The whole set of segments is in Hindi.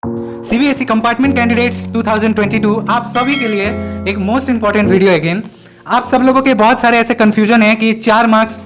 सीबीएसई कंपार्टमेंट कैंडिडेट्स 2022 आप सभी के लिए एक मोस्ट इंपॉर्टेंट वीडियो अगेन। आप सब लोगों के बहुत सारे ऐसे कंफ्यूजन है कि 4 मार्क्स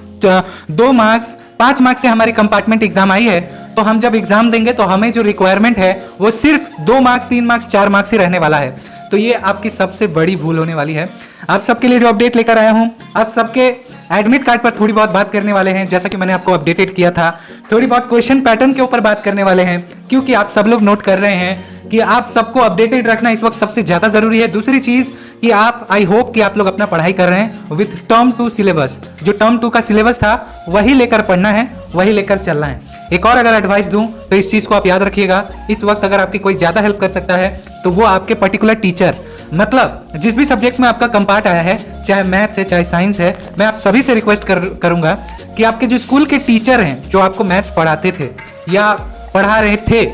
2 मार्क्स 5 मार्क्स से हमारी कंपार्टमेंट एग्जाम आई है, तो हम जब एग्जाम देंगे तो हमें जो रिक्वायरमेंट है वो सिर्फ 2 मार्क्स 3 मार्क्स 4 मार्क्स ही रहने वाला है। तो ये आपकी सबसे बड़ी भूल होने वाली है। आप सबके लिए जो अपडेट लेकर आया हूं, आप सबके एडमिट कार्ड पर थोड़ी बहुत बात करने वाले हैं, जैसा कि मैंने आपको अपडेटेड किया था। थोड़ी बहुत क्वेश्चन पैटर्न के ऊपर बात करने वाले हैं, क्योंकि आप सब लोग नोट कर रहे हैं कि आप सबको अपडेटेड रखना इस वक्त सबसे ज्यादा जरूरी है। दूसरी चीज कि आप, आई होप कि आप लोग अपना पढ़ाई कर रहे हैं विथ टर्म 2 सिलेबस। जो टर्म 2 का सिलेबस था वही लेकर पढ़ना है, वही लेकर चलना है। एक और अगर एडवाइस दूं तो इस चीज को आप याद रखिएगा, इस वक्त अगर आपकी कोई ज्यादा हेल्प कर सकता है तो वो आपके पर्टिकुलर टीचर, मतलब जिस भी सब्जेक्ट में आपका कंपार्ट आया है, चाहे मैथ्स है चाहे साइंस है, मैं आप सभी से रिक्वेस्ट करूंगा कि आपके जो स्कूल के टीचर हैं जो आपको मैथ्स पढ़ाते थे या पढ़ा रहे थे,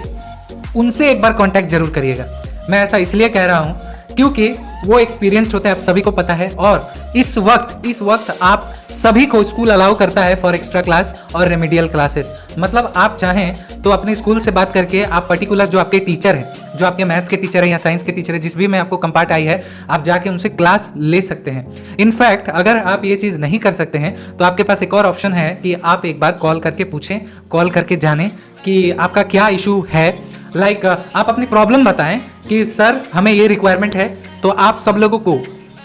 उनसे एक बार कांटेक्ट जरूर करिएगा। मैं ऐसा इसलिए कह रहा हूं क्योंकि वो एक्सपीरियंस्ड होते हैं, आप सभी को पता है। और इस वक्त आप सभी को स्कूल अलाउ करता है फॉर एक्स्ट्रा क्लास और रेमेडियल क्लासेस। मतलब आप चाहें तो अपने स्कूल से बात करके आप पर्टिकुलर जो आपके टीचर हैं, जो आपके मैथ्स के टीचर हैं या साइंस के टीचर हैं, जिस भी में आपको कंपार्ट आई है, आप जाके उनसे क्लास ले सकते हैं। इनफैक्ट अगर आप ये चीज़ नहीं कर सकते हैं तो आपके पास एक और ऑप्शन है कि आप एक बार कॉल करके पूछें, कॉल करके जानें कि आपका क्या इशू है। लाइक आप अपनी प्रॉब्लम बताएं कि सर हमें ये रिक्वायरमेंट है, तो आप सब लोगों को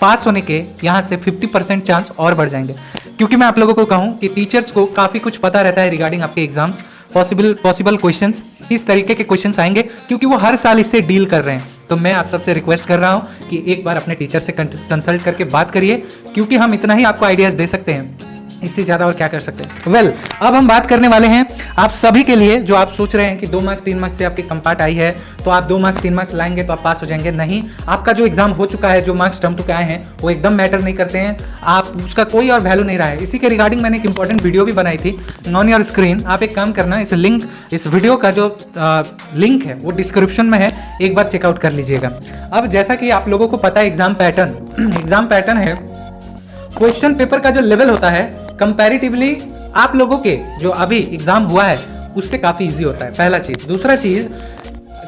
पास होने के यहाँ से 50% चांस और बढ़ जाएंगे। क्योंकि मैं आप लोगों को कहूँ कि टीचर्स को काफ़ी कुछ पता रहता है रिगार्डिंग आपके एग्जाम्स, पॉसिबल क्वेश्चंस, इस तरीके के क्वेश्चंस आएंगे क्योंकि वो हर साल इससे डील कर रहे हैं। तो मैं आप सबसे रिक्वेस्ट कर रहा हूँ कि एक बार अपने टीचर से कंसल्ट करके बात करिए, क्योंकि हम इतना ही आपको आइडियाज़ दे सकते हैं, इससे ज़्यादा और क्या कर सकते हैं। वेल, अब हम बात करने वाले हैं आप सभी के लिए जो आप सोच रहे हैं कि 2 मार्क्स 3 मार्क्स से आपके कंपार्ट आई है तो आप 2 मार्क्स 3 मार्क्स लाएंगे तो आप पास हो जाएंगे। नहीं, आपका जो एग्जाम हो चुका है, जो मार्क्स टर्म 2 के आए हैं वो एकदम मैटर नहीं करते हैं, आप उसका कोई और वैल्यू नहीं रहा है। इसी के रिगार्डिंग मैंने एक इंपॉर्टेंट वीडियो भी बनाई थी ऑन योर स्क्रीन। आप एक काम करना, इस वीडियो का जो लिंक है वो डिस्क्रिप्शन में है, एक बार चेकआउट कर लीजिएगा। अब जैसा कि आप लोगों को पता है एग्जाम पैटर्न है, क्वेश्चन पेपर का जो लेवल होता है कंपैरेटिवली आप लोगों के जो अभी एग्जाम हुआ है उससे काफी इजी होता है, पहला चीज। दूसरा चीज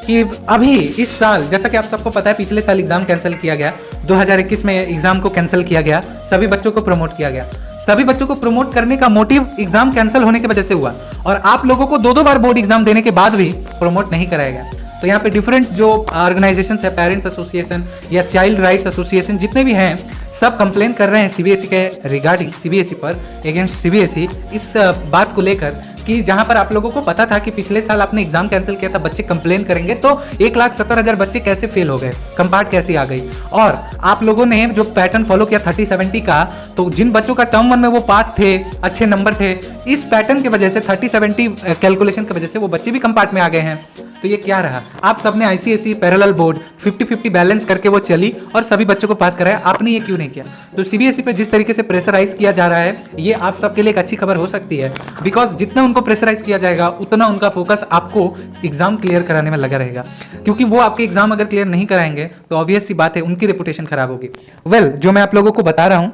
कि अभी इस साल, जैसा कि आप सबको पता है, पिछले साल एग्जाम कैंसिल किया गया, 2021 में एग्जाम को कैंसिल किया गया, सभी बच्चों को प्रमोट किया गया। सभी बच्चों को प्रमोट करने का मोटिव एग्जाम कैंसिल होने की वजह से हुआ, और आप लोगों को 2 बार बोर्ड एग्जाम देने के बाद भी प्रमोट नहीं कराया गया। तो यहाँ पे डिफरेंट जो ऑर्गेनाइजेशंस है, पेरेंट्स एसोसिएशन या चाइल्ड राइट्स एसोसिएशन, जितने भी हैं, सब कंप्लेन कर रहे हैं सीबीएसई के रिगार्डिंग, सीबीएसई पर, अगेंस्ट सीबीएसई, इस बात को लेकर कि जहां पर आप लोगों को पता था कि पिछले साल आपने एग्जाम कैंसिल किया था, बच्चे कंप्लेन करेंगे, तो 1,70,000 बच्चे कैसे फेल हो गए, कंपार्ट कैसे आ गई। और आप लोगों ने जो पैटर्न फॉलो किया 30-70 का, तो जिन बच्चों का टर्म 1 में वो पास थे, अच्छे नंबर थे, इस पैटर्न की वजह से 30-70 कैलकुलेशन की वजह से वो बच्चे भी कंपार्ट में आ गए हैं। तो ये क्या रहा, आप सबने आईसीएसई पैरेलल बोर्ड 50-50 बैलेंस करके वो चली और सभी बच्चों को पास कराया, आपने ये क्यों नहीं किया। तो सीबीएसई पे जिस तरीके से प्रेशराइज किया जा रहा है, ये आप सबके लिए एक अच्छी खबर हो सकती है, बिकॉज जितना उनको प्रेशराइज किया जाएगा उतना उनका फोकस आपको एग्जाम क्लियर कराने में लगा रहेगा, क्योंकि वो आपके एग्जाम अगर क्लियर नहीं कराएंगे तो ऑब्वियस सी बात है उनकी रेपुटेशन खराब होगी। वेल, जो मैं आप लोगों को बता रहा हूं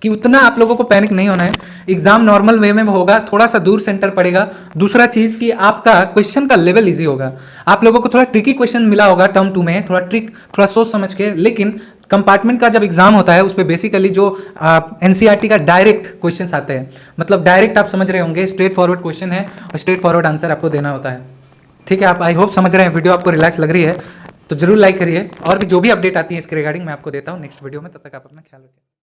कि उतना आप लोगों को पैनिक नहीं होना है, एग्जाम नॉर्मल वे में होगा, थोड़ा सा दूर सेंटर पड़ेगा। दूसरा चीज कि आपका क्वेश्चन का लेवल इजी होगा, आप लोगों को थोड़ा ट्रिकी क्वेश्चन मिला होगा टर्म 2 में, थोड़ा सोच समझ के। लेकिन कंपार्टमेंट का जब एग्जाम होता है उस पर बेसिकली जो एनसीईआरटी का डायरेक्ट क्वेश्चन आते हैं, मतलब डायरेक्ट, आप समझ रहे होंगे, स्ट्रेट फॉरवर्ड क्वेश्चन है और स्ट्रेट फॉरवर्ड आंसर आपको देना होता है। ठीक है, आप आई होप समझ रहे हैं, वीडियो आपको रिलैक्स लग रही है तो जरूर लाइक करिए, और भी जो भी अपडेट आती है इसके रिगार्डिंग मैं आपको देता हूँ नेक्स्ट वीडियो में। तब तक आप अपना ख्याल रखिए।